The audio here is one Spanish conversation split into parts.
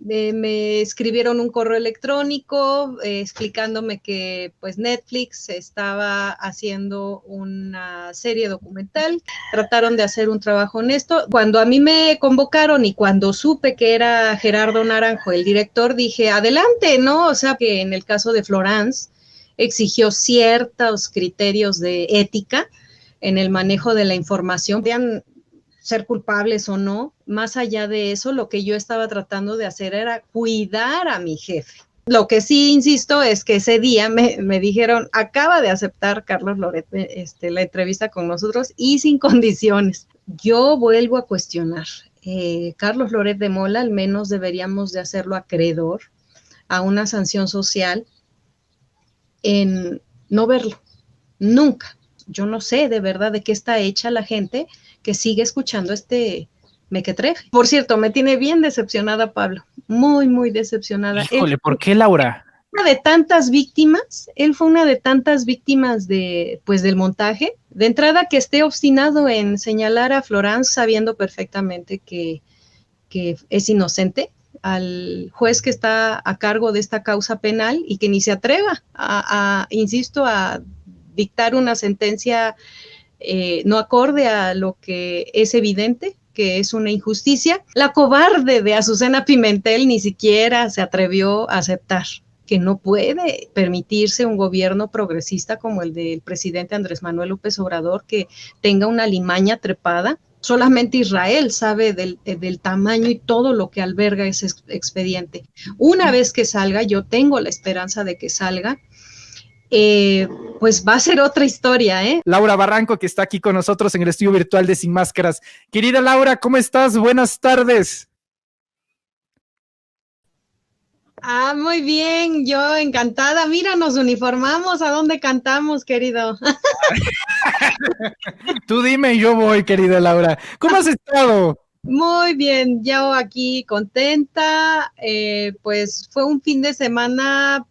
Me escribieron un correo electrónico explicándome que pues Netflix estaba haciendo una serie documental, trataron de hacer un trabajo honesto. Cuando a mí me convocaron y cuando supe que era Gerardo Naranjo el director, dije, adelante, ¿no? O sea, que en el caso de Florence exigió ciertos criterios de ética en el manejo de la información. Podían ser culpables o no, más allá de eso, lo que yo estaba tratando de hacer era cuidar a mi jefe. Lo que sí insisto es que ese día me dijeron, acaba de aceptar Carlos Loret la entrevista con nosotros y sin condiciones. Yo vuelvo a cuestionar, Carlos Loret de Mola al menos deberíamos de hacerlo acreedor a una sanción social en no verlo, nunca. Yo no sé de verdad de qué está hecha la gente que sigue escuchando este mequetrefe. Por cierto, me tiene bien decepcionada Pablo, muy, muy decepcionada. Híjole, ¿por qué, Laura? Una de tantas víctimas, él fue una de tantas víctimas de, pues, del montaje. De entrada, que esté obstinado en señalar a Florence sabiendo perfectamente que es inocente, al juez que está a cargo de esta causa penal y que ni se atreva insisto, a dictar una sentencia no acorde a lo que es evidente, que es una injusticia. La cobarde de Azucena Pimentel ni siquiera se atrevió a aceptar que no puede permitirse un gobierno progresista como el del presidente Andrés Manuel López Obrador que tenga una limaña trepada. Solamente Israel sabe del tamaño y todo lo que alberga ese expediente. Una vez que salga, yo tengo la esperanza de que salga, pues va a ser otra historia, ¿eh? Laura Barranco, que está aquí con nosotros en el estudio virtual de Sin Máscaras. Querida Laura, ¿cómo estás? Buenas tardes. Muy bien, yo encantada. Mira, nos uniformamos. ¿A dónde cantamos, querido? Tú dime, yo voy, querida Laura. ¿Cómo has estado? Muy bien, yo aquí contenta. Pues fue un fin de semana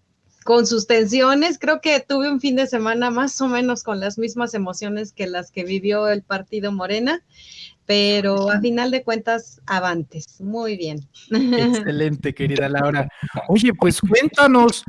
con sus tensiones. Creo que tuve un fin de semana más o menos con las mismas emociones que las que vivió el partido Morena, pero a final de cuentas, avantes. Muy bien. Excelente, querida Laura. Oye, pues cuéntanos,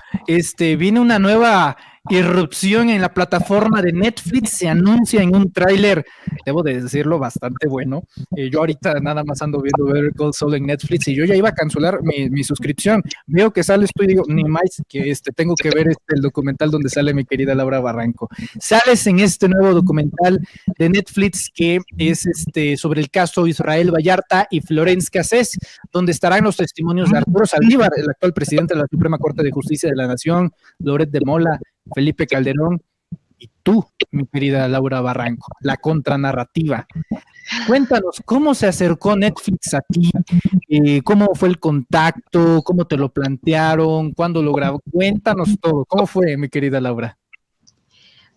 viene una nueva irrupción en la plataforma de Netflix, se anuncia en un tráiler, debo de decirlo, bastante bueno. Yo ahorita nada más ando viendo Better Call Saul en Netflix y yo ya iba a cancelar mi suscripción. Veo que sale esto y digo, ni más que tengo que ver el documental donde sale mi querida Laura Barranco. Sales en este nuevo documental de Netflix que es sobre el caso Israel Vallarta y Florence Cassés, donde estarán los testimonios de Arturo Saldívar, el actual presidente de la Suprema Corte de Justicia de la Nación, Loret de Mola, Felipe Calderón y tú, mi querida Laura Barranco, la contranarrativa. Cuéntanos, ¿cómo se acercó Netflix a ti? ¿Cómo fue el contacto? ¿Cómo te lo plantearon? ¿Cuándo lo grabó? Cuéntanos todo. ¿Cómo fue, mi querida Laura?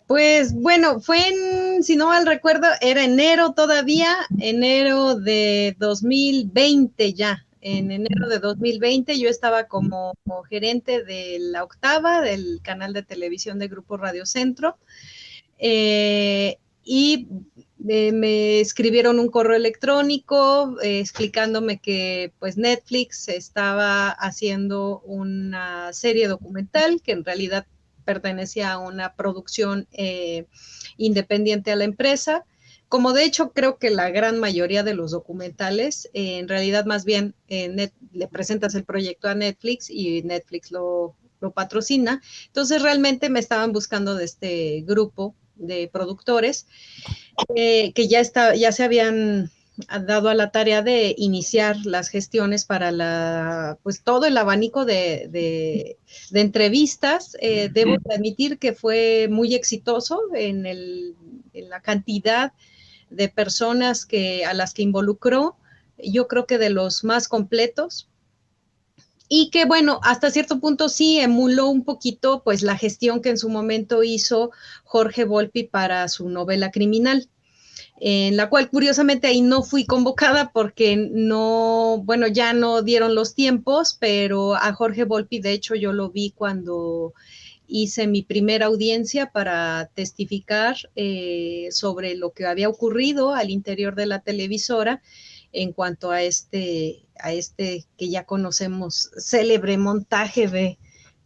Pues bueno, si no mal recuerdo, era enero todavía, enero de 2020 ya. En enero de 2020 yo estaba como gerente de La Octava, del canal de televisión de Grupo Radio Centro, y me escribieron un correo electrónico explicándome que pues Netflix estaba haciendo una serie documental que en realidad pertenecía a una producción independiente a la empresa, como de hecho creo que la gran mayoría de los documentales, en realidad más bien le presentas el proyecto a Netflix y Netflix lo patrocina. Entonces realmente me estaban buscando de este grupo de productores que ya se habían dado a la tarea de iniciar las gestiones para pues todo el abanico de entrevistas. Debo admitir que fue muy exitoso en la cantidad de personas a las que involucró. Yo creo que de los más completos, y que bueno, hasta cierto punto sí emuló un poquito pues la gestión que en su momento hizo Jorge Volpi para su novela criminal, en la cual curiosamente ahí no fui convocada porque no, bueno, ya no dieron los tiempos, pero a Jorge Volpi de hecho yo lo vi cuando hice mi primera audiencia para testificar sobre lo que había ocurrido al interior de la televisora en cuanto a a este que ya conocemos, célebre montaje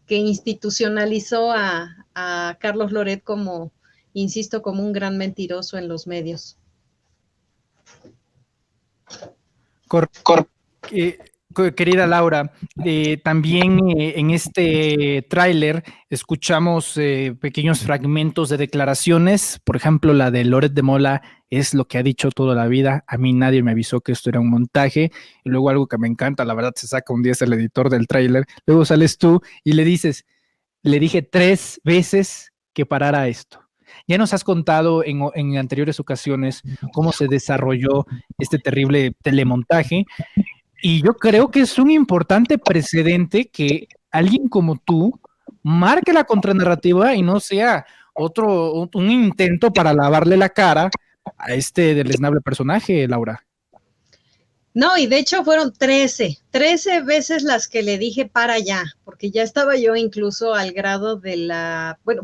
que institucionalizó a Carlos Loret como, insisto, como un gran mentiroso en los medios. Querida Laura, también en este tráiler escuchamos pequeños fragmentos de declaraciones, por ejemplo, la de Loret de Mola es lo que ha dicho toda la vida, a mí nadie me avisó que esto era un montaje, y luego algo que me encanta, la verdad se saca un día es el editor del tráiler, luego sales tú y le dices, le dije 3 veces que parara esto. Ya nos has contado en anteriores ocasiones cómo se desarrolló este terrible telemontaje, y yo creo que es un importante precedente que alguien como tú marque la contranarrativa y no sea un intento para lavarle la cara a este deleznable personaje, Laura. No, y de hecho fueron 13 veces las que le dije para allá, porque ya estaba yo incluso al grado de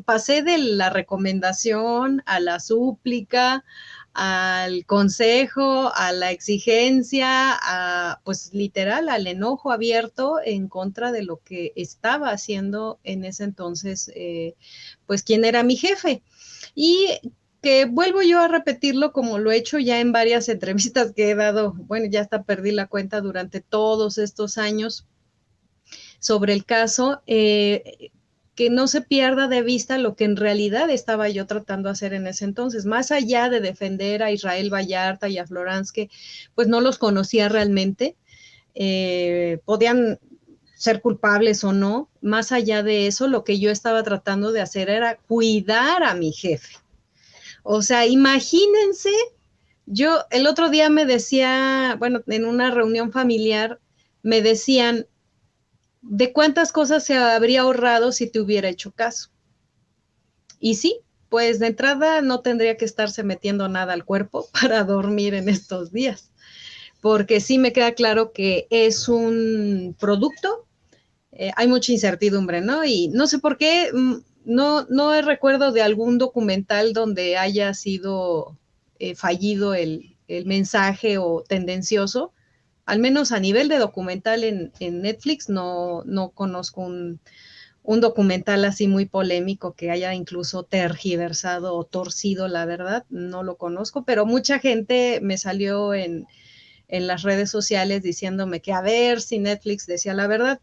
pasé de la recomendación a la súplica, al consejo, a la exigencia, pues literal, al enojo abierto en contra de lo que estaba haciendo en ese entonces, pues quien era mi jefe. Y que vuelvo yo a repetirlo como lo he hecho ya en varias entrevistas que he dado, bueno, ya hasta perdí la cuenta durante todos estos años sobre el caso, que no se pierda de vista lo que en realidad estaba yo tratando de hacer en ese entonces, más allá de defender a Israel Vallarta y a Florence, que pues no los conocía realmente, podían ser culpables o no, más allá de eso, lo que yo estaba tratando de hacer era cuidar a mi jefe. O sea, imagínense, yo el otro día me decía, bueno, en una reunión familiar, me decían, ¿de cuántas cosas se habría ahorrado si te hubiera hecho caso? Y sí, pues de entrada no tendría que estarse metiendo nada al cuerpo para dormir en estos días, porque sí me queda claro que es un producto, hay mucha incertidumbre, ¿no? Y no sé por qué, no recuerdo de algún documental donde haya sido fallido el mensaje o tendencioso, al menos a nivel de documental en Netflix, no conozco un documental así muy polémico que haya incluso tergiversado o torcido la verdad, no lo conozco, pero mucha gente me salió en las redes sociales diciéndome que a ver si Netflix decía la verdad.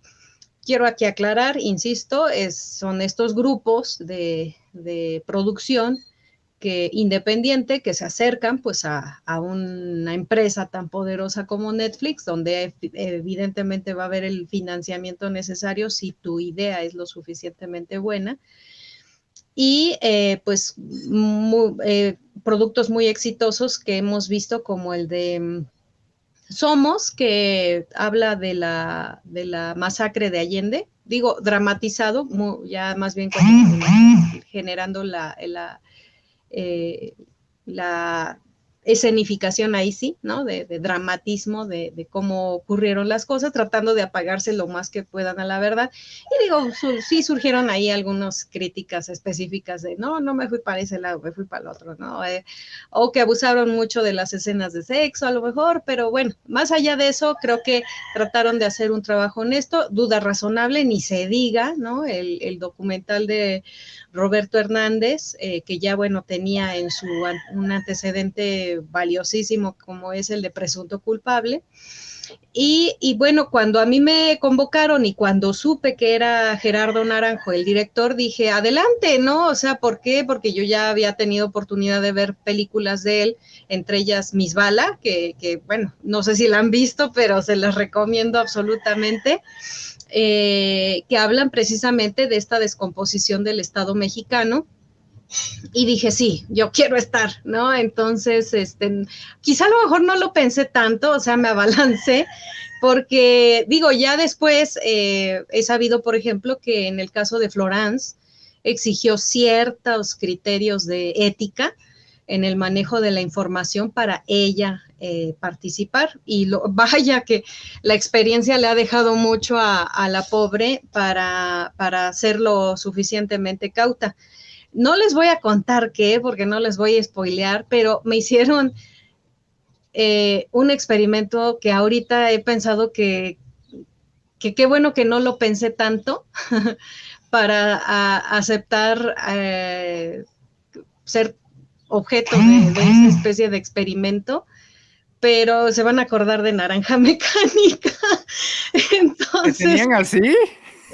Quiero aquí aclarar, insisto, son estos grupos de producción independiente que se acercan pues a una empresa tan poderosa como Netflix, donde evidentemente va a haber el financiamiento necesario si tu idea es lo suficientemente buena. Y pues productos muy exitosos que hemos visto como el de Somos, que habla de la masacre de Allende, digo, dramatizado, ya más bien generando la escenificación ahí sí, ¿no? De dramatismo, de cómo ocurrieron las cosas, tratando de apagarse lo más que puedan a la verdad. Y digo, sí surgieron ahí algunas críticas específicas de, no me fui para ese lado, me fui para el otro, ¿no? O que abusaron mucho de las escenas de sexo, a lo mejor, pero bueno, más allá de eso, creo que trataron de hacer un trabajo honesto, duda razonable, ni se diga, ¿no? El documental de Roberto Hernández, que ya, bueno, tenía en un antecedente valiosísimo como es el de presunto culpable. Y bueno, cuando a mí me convocaron y cuando supe que era Gerardo Naranjo el director, dije, adelante, ¿no? O sea, ¿por qué? Porque yo ya había tenido oportunidad de ver películas de él, entre ellas Misbala, que bueno, no sé si la han visto, pero se las recomiendo absolutamente. Que hablan precisamente de esta descomposición del Estado mexicano. Y dije, sí, yo quiero estar, ¿no? Entonces, quizá a lo mejor no lo pensé tanto, o sea, me abalancé, porque digo, ya después he sabido, por ejemplo, que en el caso de Florence exigió ciertos criterios de ética en el manejo de la información para ella participar, y vaya que la experiencia le ha dejado mucho a la pobre para ser lo suficientemente cauta. No les voy a contar qué, porque no les voy a spoilear, pero me hicieron un experimento que ahorita he pensado que qué bueno que no lo pensé tanto para aceptar ser objeto de esa especie de experimento, pero se van a acordar de Naranja Mecánica. ¿Te Entonces, tenían así?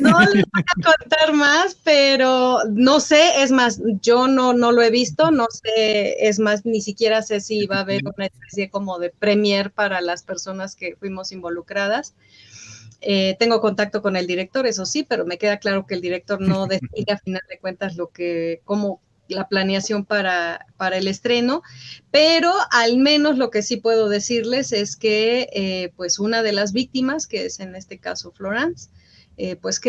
no les voy a contar más, pero no sé, es más, yo no lo he visto, no sé, es más, ni siquiera sé si va a haber una especie como de premier para las personas que fuimos involucradas. Tengo contacto con el director, eso sí, pero me queda claro que el director no decide a final de cuentas cómo la planeación para el estreno, pero al menos lo que sí puedo decirles es que pues una de las víctimas, que es en este caso Florence, pues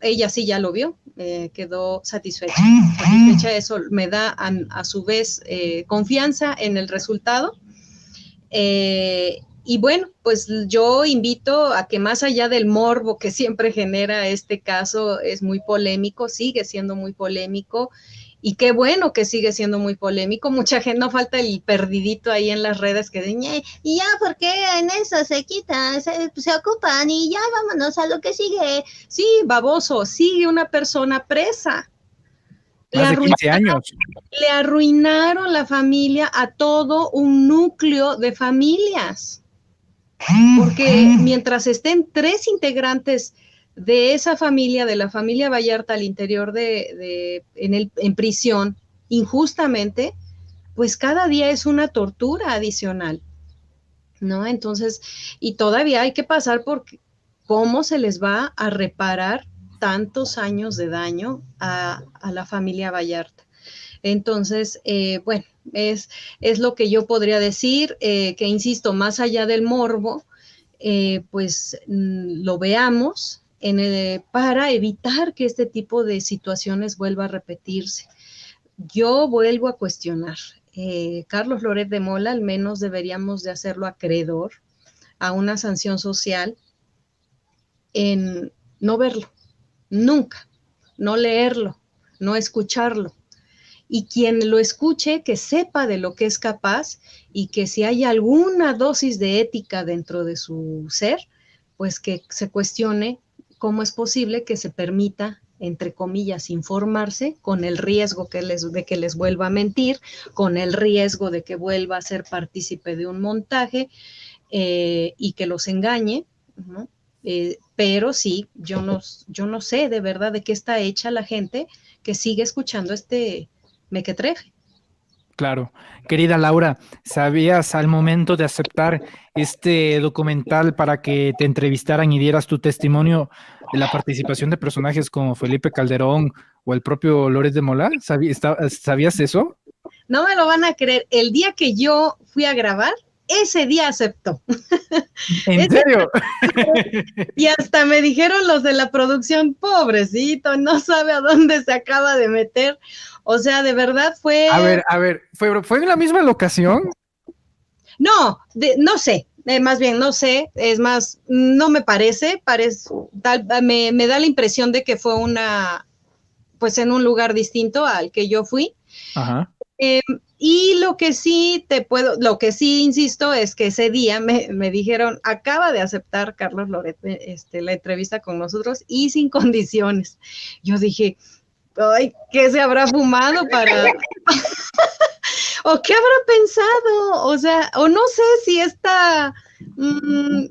ella sí ya lo vio, quedó satisfecha. Eso me da a su vez confianza en el resultado. Y bueno, pues yo invito a que más allá del morbo que siempre genera este caso, es muy polémico, sigue siendo muy polémico, y qué bueno que sigue siendo muy polémico. Mucha gente, no falta el perdidito ahí en las redes que dice, y ya, ¿por qué en eso se quitan, se ocupan y ya vámonos a lo que sigue? Sí, baboso, sigue una persona presa. Más de 15 años. Le arruinaron la familia a todo un núcleo de familias. Porque mientras estén 3 integrantes de esa familia, de la familia Vallarta al interior en prisión, injustamente, pues cada día es una tortura adicional, ¿no? Entonces, y todavía hay que pasar por cómo se les va a reparar tantos años de daño a la familia Vallarta. Entonces, bueno, es lo que yo podría decir, que insisto, más allá del morbo, pues lo veamos para evitar que este tipo de situaciones vuelva a repetirse. Yo vuelvo a cuestionar, Carlos Loret de Mola, al menos deberíamos de hacerlo acreedor a una sanción social en no verlo, nunca, no leerlo, no escucharlo. Y quien lo escuche, que sepa de lo que es capaz y que si hay alguna dosis de ética dentro de su ser, pues que se cuestione cómo es posible que se permita, entre comillas, informarse con el riesgo de que les vuelva a mentir, con el riesgo de que vuelva a ser partícipe de un montaje y que los engañe, ¿no? Pero sí, yo no sé de verdad de qué está hecha la gente que sigue escuchando mequetrefe. Claro. Querida Laura, ¿sabías al momento de aceptar este documental para que te entrevistaran y dieras tu testimonio de la participación de personajes como Felipe Calderón o el propio Loret de Mola? ¿Sabías eso? No me lo van a creer. El día que yo fui a grabar, ese día aceptó. ¿En serio? Y hasta me dijeron los de la producción, pobrecito, no sabe a dónde se acaba de meter. O sea, de verdad fue... A ver, ¿fue en la misma locación? No, no sé, más bien no sé, es más, no me parece, me da la impresión de que fue pues en un lugar distinto al que yo fui. Ajá. Y lo que sí insisto, es que ese día me dijeron, acaba de aceptar Carlos Loret la entrevista con nosotros y sin condiciones. Yo dije, ay, ¿qué se habrá fumado para... o qué habrá pensado? O sea, o no sé si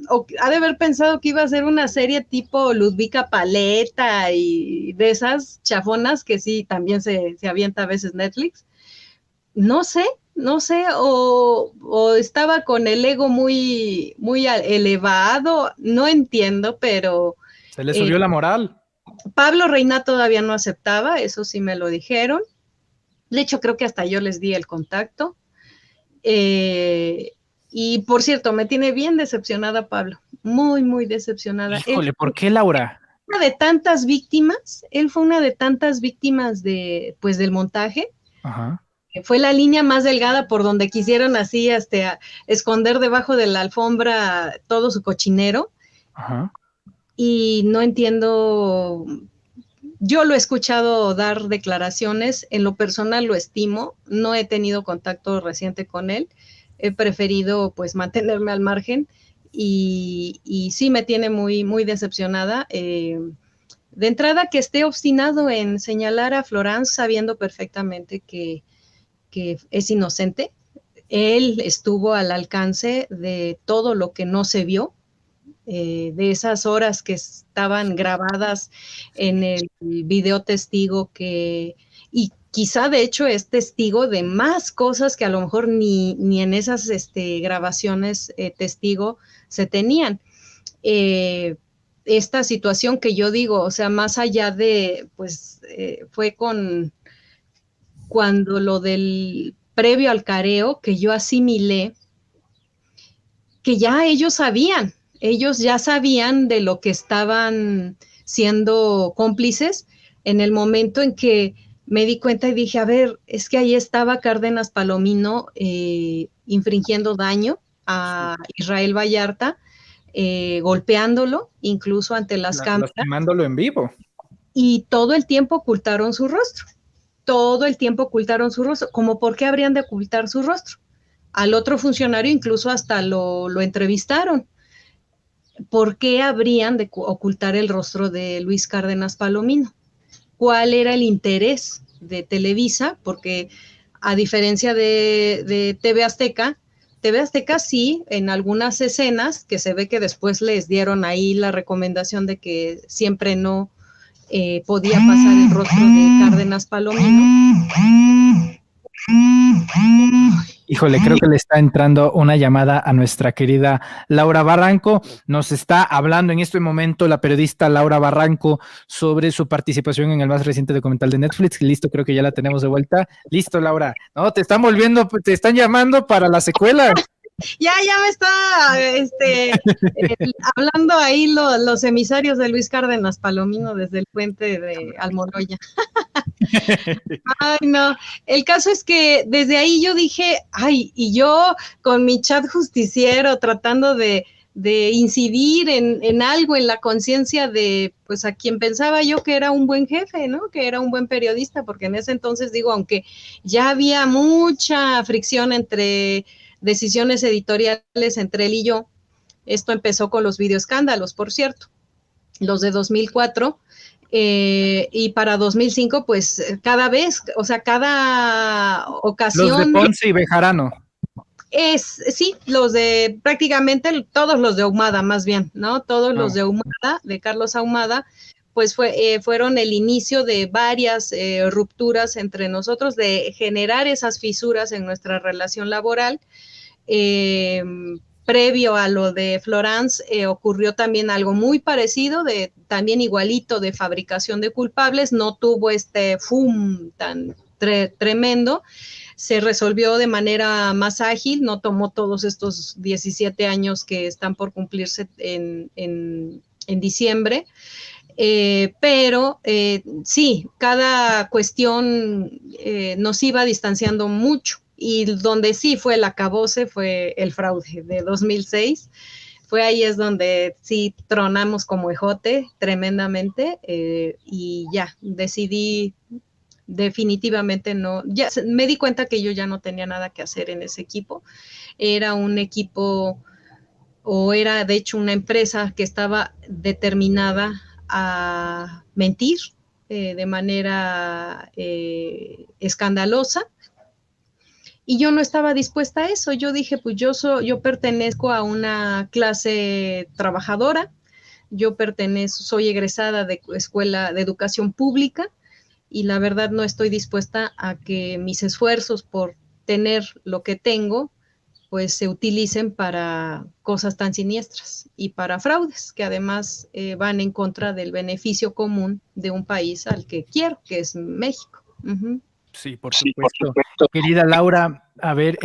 o ha de haber pensado que iba a ser una serie tipo Ludvika Paleta y de esas chafonas que sí también se avienta a veces Netflix. No sé, o estaba con el ego muy, muy elevado, no entiendo, pero Se le subió la moral. Pablo Reina todavía no aceptaba, eso sí me lo dijeron. De hecho, creo que hasta yo les di el contacto. Y por cierto, me tiene bien decepcionada Pablo, muy, muy decepcionada. Híjole, ¿por qué, Laura? Él fue una de tantas víctimas pues, del montaje. Ajá. Fue la línea más delgada por donde quisieron así esconder debajo de la alfombra todo su cochinero. Ajá. Y no entiendo, yo lo he escuchado dar declaraciones, en lo personal lo estimo, no he tenido contacto reciente con él, he preferido pues mantenerme al margen y sí me tiene muy, muy decepcionada. De entrada, que esté obstinado en señalar a Florence sabiendo perfectamente que es inocente. Él estuvo al alcance de todo lo que no se vio, de esas horas que estaban grabadas en el video testigo y quizá de hecho es testigo de más cosas que a lo mejor ni en esas grabaciones testigo se tenían. Esta situación que yo digo, o sea, más allá de, pues, fue cuando lo del previo al careo, que yo asimilé, que ya ellos ya sabían de lo que estaban siendo cómplices en el momento en que me di cuenta y dije, a ver, es que ahí estaba Cárdenas Palomino infringiendo daño a Israel Vallarta, golpeándolo, incluso ante las cámaras. Lastimándolo en vivo. Y todo el tiempo ocultaron su rostro. Todo el tiempo ocultaron su rostro. ¿Cómo por qué habrían de ocultar su rostro? Al otro funcionario incluso hasta lo entrevistaron. ¿Por qué habrían de ocultar el rostro de Luis Cárdenas Palomino? ¿Cuál era el interés de Televisa? Porque a diferencia de TV Azteca sí, en algunas escenas, que se ve que después les dieron ahí la recomendación de que siempre no podía pasar el rostro de Cárdenas Palomino. Híjole, creo que le está entrando una llamada a nuestra querida Laura Barranco. Nos está hablando en este momento la periodista Laura Barranco sobre su participación en el más reciente documental de Netflix. Listo, creo que ya la tenemos de vuelta. Listo, Laura. No, te están llamando para la secuela. Ya me está hablando ahí los emisarios de Luis Cárdenas Palomino desde el puente de Almoloya. Ay, no. El caso es que desde ahí yo dije, ay, y yo con mi chat justiciero tratando de incidir en algo, en la conciencia de, pues, a quien pensaba yo que era un buen jefe, ¿no? Que era un buen periodista, porque en ese entonces, digo, aunque ya había mucha fricción entre decisiones editoriales entre él y yo, esto empezó con los videoescándalos, por cierto, los de 2004, y para 2005, pues, cada ocasión... Los de Ponce y Bejarano. Sí, prácticamente todos los de Ahumada, más bien, ¿no? Todos los de Ahumada, de Carlos Ahumada, pues fueron el inicio de varias rupturas entre nosotros, de generar esas fisuras en nuestra relación laboral. Previo a lo de Florence, ocurrió también algo muy parecido, también igualito, de fabricación de culpables. No tuvo este fum tan tremendo, se resolvió de manera más ágil, no tomó todos estos 17 años que están por cumplirse en diciembre. Pero sí, cada cuestión nos iba distanciando mucho, y donde sí fue el acabose fue el fraude de 2006. Fue ahí es donde sí tronamos como ejote tremendamente, y ya decidí definitivamente no, ya me di cuenta que yo ya no tenía nada que hacer en ese equipo. Era un equipo, o era de hecho una empresa que estaba determinada a mentir de manera escandalosa, y yo no estaba dispuesta a eso. Yo dije, pues yo pertenezco a una clase trabajadora, soy egresada de escuela de educación pública, y la verdad no estoy dispuesta a que mis esfuerzos por tener lo que tengo pues se utilicen para cosas tan siniestras y para fraudes que además van en contra del beneficio común de un país al que quiero, que es México. Sí, por supuesto. Querida Laura, a ver,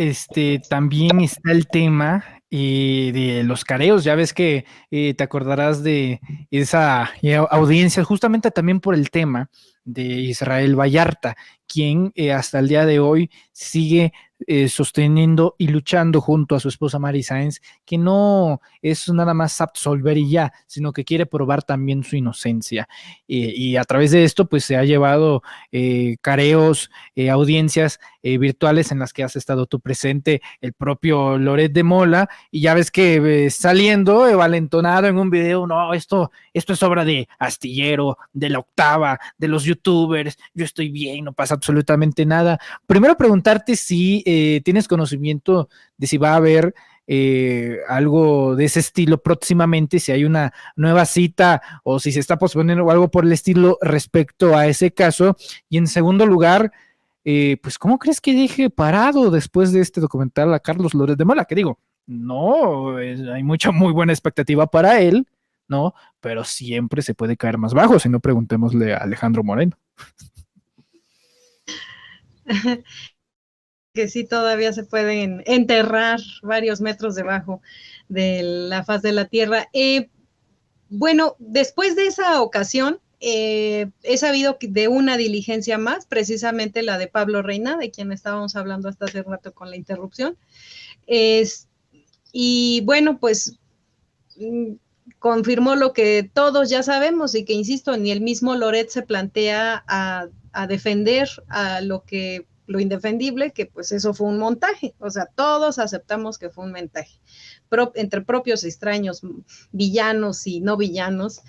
también está el tema de los careos. Ya ves que te acordarás de esa audiencia, justamente también por el tema de Israel Vallarta, quien hasta el día de hoy sigue sosteniendo y luchando junto a su esposa Mari Sáenz, que no es nada más absolver y ya, sino que quiere probar también su inocencia. Y a través de esto, pues se ha llevado careos, audiencias virtuales en las que has estado tú presente, el propio Loret de Mola, y ya ves que saliendo valentonado en un video, no, esto es obra de Astillero, de La Octava, de los youtubers, yo estoy bien, no pasa absolutamente nada. Primero preguntarte si tienes conocimiento de si va a haber algo de ese estilo próximamente, si hay una nueva cita o si se está posponiendo o algo por el estilo respecto a ese caso. Y en segundo lugar, pues ¿cómo crees que deje parado después de este documental a Carlos Loret de Mola? Que digo, no, hay mucha muy buena expectativa para él, ¿no? Pero siempre se puede caer más bajo, si no preguntémosle a Alejandro Moreno. Que sí todavía se pueden enterrar varios metros debajo de la faz de la tierra. Bueno, después de esa ocasión, he sabido de una diligencia más, precisamente la de Pablo Reina, de quien estábamos hablando hasta hace rato con la interrupción. Y bueno, pues confirmó lo que todos ya sabemos y que, insisto, ni el mismo Loret se plantea a defender a lo indefendible, que pues eso fue un montaje. O sea, todos aceptamos que fue un montaje. Entre propios extraños, villanos y no villanos,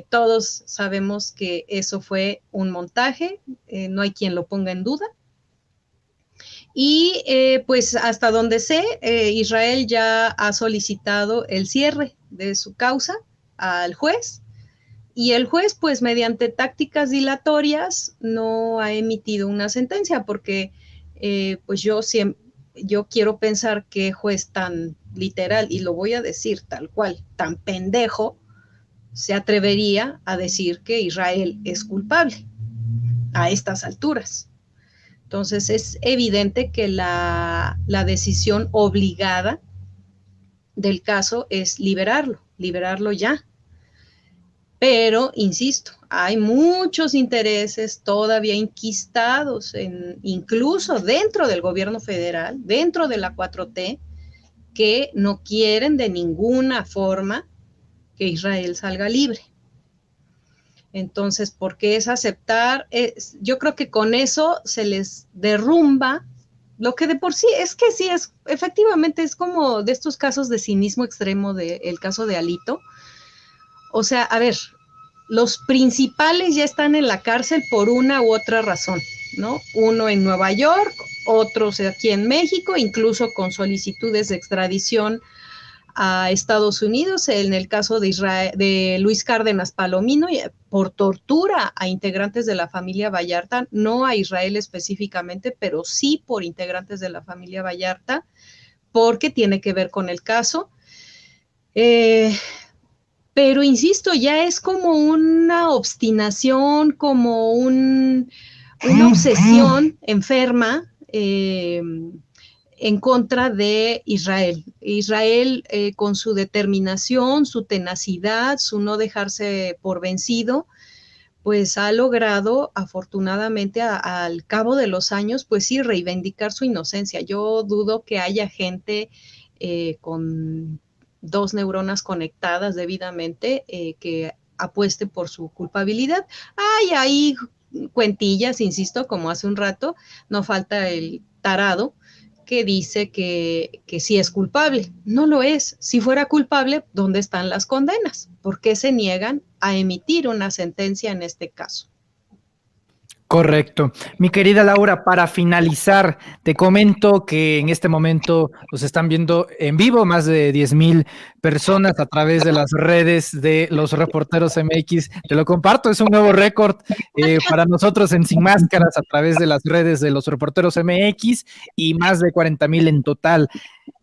todos sabemos que eso fue un montaje, no hay quien lo ponga en duda. Y pues hasta donde sé, Israel ya ha solicitado el cierre de su causa al juez, y el juez, pues mediante tácticas dilatorias, no ha emitido una sentencia, porque pues yo quiero pensar que juez tan literal, y lo voy a decir tal cual, tan pendejo, se atrevería a decir que Israel es culpable a estas alturas. Entonces es evidente que la decisión obligada del caso es liberarlo ya. Pero, insisto, hay muchos intereses todavía inquistados, incluso dentro del gobierno federal, dentro de la 4T, que no quieren de ninguna forma que Israel salga libre. Entonces, ¿por qué es aceptar? Yo creo que con eso se les derrumba lo que de por sí, es que sí, efectivamente es como de estos casos de cinismo extremo del caso de Alito. O sea, a ver, los principales ya están en la cárcel por una u otra razón, ¿no? Uno en Nueva York, otros aquí en México, incluso con solicitudes de extradición a Estados Unidos, en el caso de Luis Cárdenas Palomino, por tortura a integrantes de la familia Vallarta, no a Israel específicamente, pero sí por integrantes de la familia Vallarta, porque tiene que ver con el caso. Pero insisto, ya es como una obstinación, como una obsesión enferma en contra de Israel. Israel, con su determinación, su tenacidad, su no dejarse por vencido, pues ha logrado, afortunadamente, al cabo de los años, pues sí, reivindicar su inocencia. Yo dudo que haya gente con dos neuronas conectadas debidamente que apueste por su culpabilidad. Hay ahí cuentillas, insisto, como hace un rato, no falta el tarado que dice que sí es culpable. No lo es. Si fuera culpable, ¿dónde están las condenas? ¿Por qué se niegan a emitir una sentencia en este caso? Correcto. Mi querida Laura, para finalizar, te comento que en este momento nos están viendo en vivo más de 10,000 personas a través de las redes de los Reporteros MX. Te lo comparto, es un nuevo récord para nosotros en Sin Máscaras a través de las redes de los Reporteros MX y más de 40,000 en total.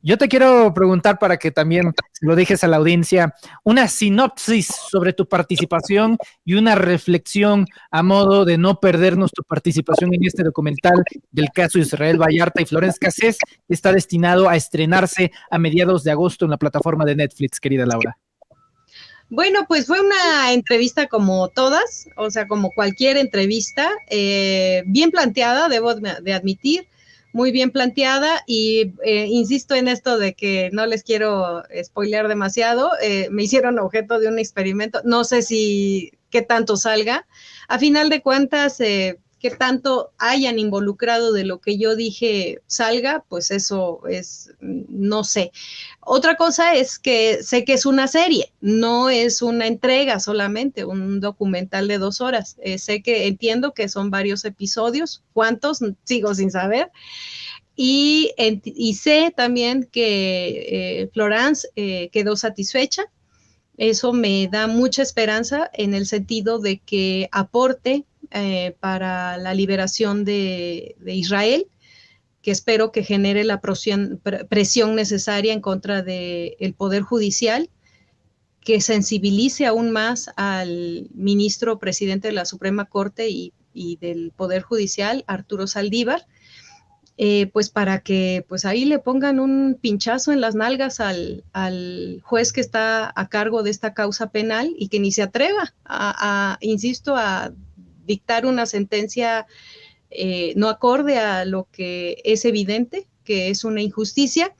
Yo te quiero preguntar, para que también lo dejes a la audiencia, una sinopsis sobre tu participación y una reflexión a modo de no perdernos tu participación en este documental del caso Israel Vallarta y Florence Cassés, que está destinado a estrenarse a mediados de agosto en la plataforma de Netflix, querida Laura. Bueno, pues fue una entrevista como todas, o sea, como cualquier entrevista, bien planteada, debo de admitir, muy bien planteada y insisto en esto de que no les quiero spoilear demasiado, me hicieron objeto de un experimento, no sé si qué tanto salga, a final de cuentas, qué tanto hayan involucrado de lo que yo dije salga, pues eso es, no sé. Otra cosa es que sé que es una serie, no es una entrega solamente, un documental de 2 horas. Sé que entiendo que son varios episodios, ¿cuántos? Sigo sin saber. Y sé también que Florence quedó satisfecha. Eso me da mucha esperanza en el sentido de que aporte para la liberación de Israel, que espero que genere la presión necesaria en contra del Poder Judicial, que sensibilice aún más al ministro presidente de la Suprema Corte y del Poder Judicial, Arturo Saldívar, pues para que pues ahí le pongan un pinchazo en las nalgas al juez que está a cargo de esta causa penal y que ni se atreva insisto, a dictar una sentencia no acorde a lo que es evidente, que es una injusticia.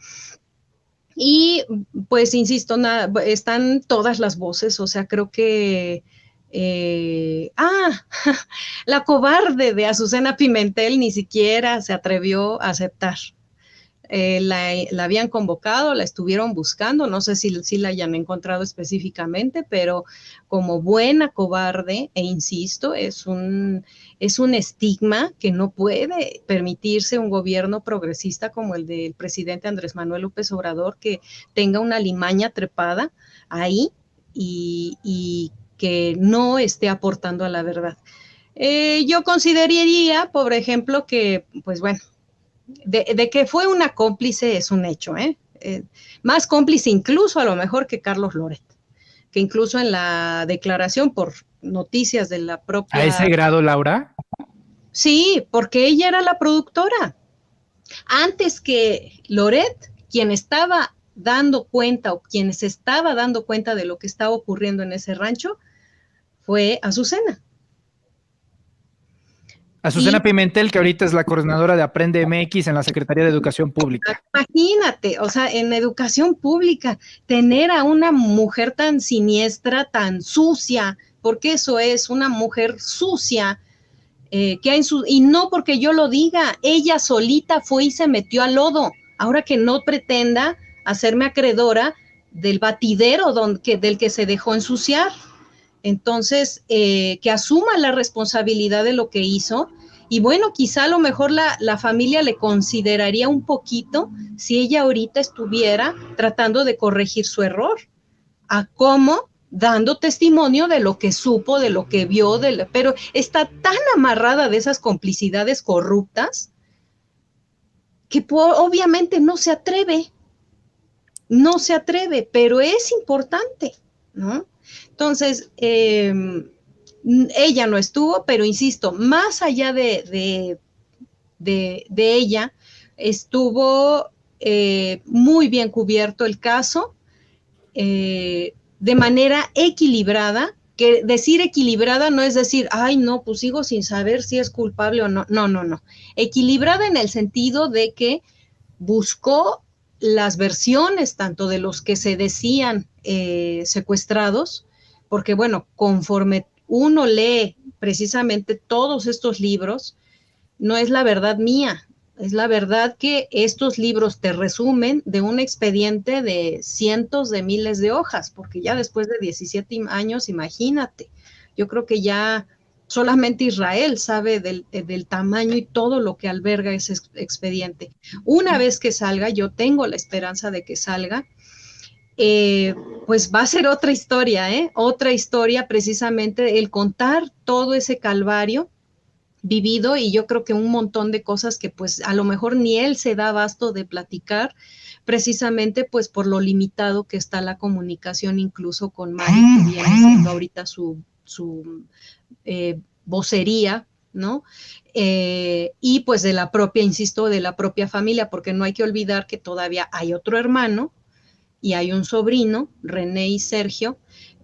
Y pues, insisto, están todas las voces, o sea, creo que la cobarde de Azucena Pimentel ni siquiera se atrevió a aceptar. La habían convocado, la estuvieron buscando, no sé si la hayan encontrado específicamente, pero como buena cobarde, e insisto, es un estigma que no puede permitirse un gobierno progresista como el del presidente Andrés Manuel López Obrador, que tenga una limaña trepada ahí y que no esté aportando a la verdad. Yo consideraría, por ejemplo, que, pues bueno, de que fue una cómplice es un hecho, más cómplice incluso a lo mejor que Carlos Loret, que incluso en la declaración por noticias de la propia... ¿A ese grado, Laura? Sí, porque ella era la productora. Antes que Loret, quien estaba dando cuenta o quien se estaba dando cuenta de lo que estaba ocurriendo en ese rancho, fue Azucena. Azucena Pimentel, que ahorita es la coordinadora de Aprende MX en la Secretaría de Educación Pública. Imagínate, o sea, en educación pública, tener a una mujer tan siniestra, tan sucia, porque eso es una mujer sucia, y no porque yo lo diga, ella solita fue y se metió al lodo. Ahora que no pretenda hacerme acreedora del batidero del que se dejó ensuciar. Entonces, que asuma la responsabilidad de lo que hizo. Y bueno, quizá a lo mejor la familia le consideraría un poquito si ella ahorita estuviera tratando de corregir su error. ¿A cómo? Dando testimonio de lo que supo, de lo que vio, pero está tan amarrada de esas complicidades corruptas que obviamente no se atreve, pero es importante, ¿no? Entonces, ella no estuvo, pero insisto, más allá de ella, estuvo muy bien cubierto el caso, de manera equilibrada, que decir equilibrada no es decir, ay, no, pues sigo sin saber si es culpable o no, no. Equilibrada en el sentido de que buscó las versiones tanto de los que se decían secuestrados, porque bueno, conforme uno lee precisamente todos estos libros, no es la verdad mía, es la verdad que estos libros te resumen de un expediente de cientos de miles de hojas, porque ya después de 17 años, imagínate, yo creo que ya solamente Israel sabe del tamaño y todo lo que alberga ese expediente. Una vez que salga, yo tengo la esperanza de que salga, pues va a ser otra historia, otra historia, precisamente el contar todo ese calvario vivido, y yo creo que un montón de cosas que pues a lo mejor ni él se da abasto de platicar, precisamente pues por lo limitado que está la comunicación incluso con Mari, que viene siendo ahorita su vocería, ¿no? Y pues de la propia, insisto, de la propia familia, porque no hay que olvidar que todavía hay otro hermano y hay un sobrino, René y Sergio,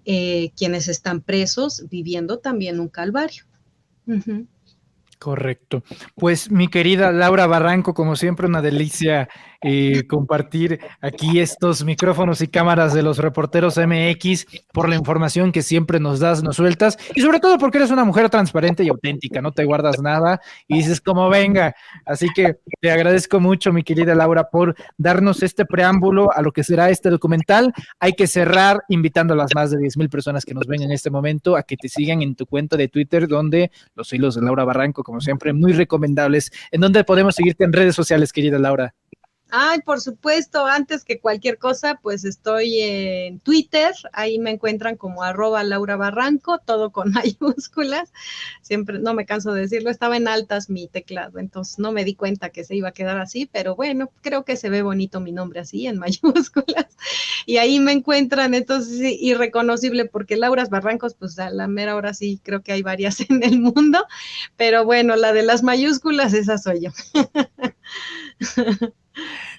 quienes están presos viviendo también un calvario. Uh-huh. Correcto. Pues mi querida Laura Barranco, como siempre, una delicia compartir aquí estos micrófonos y cámaras de los reporteros MX por la información que siempre nos das, nos sueltas, y sobre todo porque eres una mujer transparente y auténtica, no te guardas nada y dices como venga. Así que te agradezco mucho, mi querida Laura, por darnos este preámbulo a lo que será este documental. Hay que cerrar invitando a las más de 10,000 personas que nos ven en este momento a que te sigan en tu cuenta de Twitter, donde los hilos de Laura Barranco, como siempre, muy recomendables. ¿En dónde podemos seguirte en redes sociales, querida Laura? Ay, por supuesto, antes que cualquier cosa, pues estoy en Twitter, ahí me encuentran como @Laura Barranco, todo con mayúsculas, siempre, no me canso de decirlo, estaba en altas mi teclado, entonces no me di cuenta que se iba a quedar así, pero bueno, creo que se ve bonito mi nombre así, en mayúsculas, y ahí me encuentran, entonces, irreconocible, porque Lauras Barrancos, pues a la mera hora sí, creo que hay varias en el mundo, pero bueno, la de las mayúsculas, esa soy yo.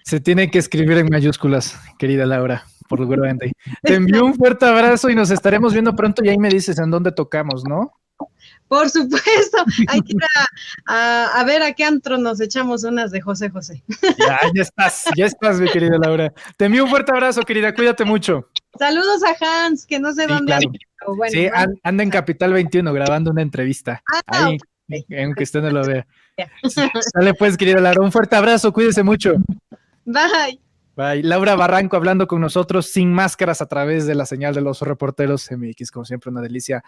Se tiene que escribir en mayúsculas, querida Laura, seguramente. Te envío un fuerte abrazo y nos estaremos viendo pronto y ahí me dices en dónde tocamos, ¿no? Por supuesto, hay que ir a ver a qué antro nos echamos unas de José José. Ya estás, mi querida Laura. Te envío un fuerte abrazo, querida, cuídate mucho. Saludos a Hans, que no sé dónde claro. anda. Bueno, sí, anda en Capital 21 grabando una entrevista. Ahí, okay. Aunque usted no lo vea. Sale pues, querida Laura, un fuerte abrazo, cuídese mucho. Bye. Bye. Laura Barranco hablando con nosotros sin máscaras a través de la señal de los reporteros MX, como siempre, una delicia.